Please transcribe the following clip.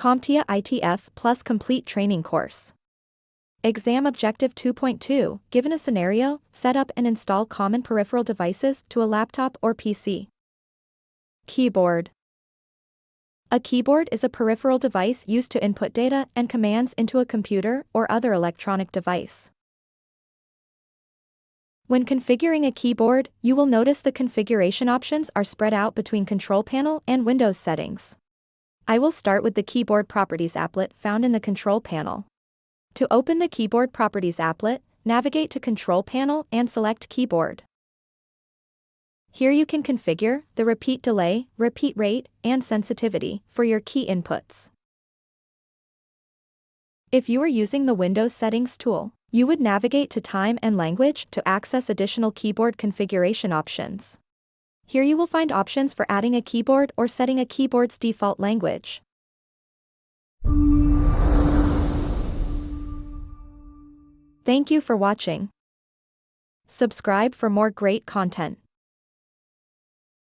CompTIA ITF Plus Complete Training Course. Exam Objective 2.2, given a scenario, set up and install common peripheral devices to a laptop or PC. Keyboard. A keyboard is a peripheral device used to input data and commands into a computer or other electronic device. When configuring a keyboard, you will notice the configuration options are spread out between Control Panel and Windows settings. I will start with the Keyboard Properties applet found in the Control Panel. To open the Keyboard Properties applet, navigate to Control Panel and select Keyboard. Here you can configure the repeat delay, repeat rate, and sensitivity for your key inputs. If you are using the Windows Settings tool, you would navigate to Time and Language to access additional keyboard configuration options. Here you will find options for adding a keyboard or setting a keyboard's default language. Thank you for watching. Subscribe for more great content.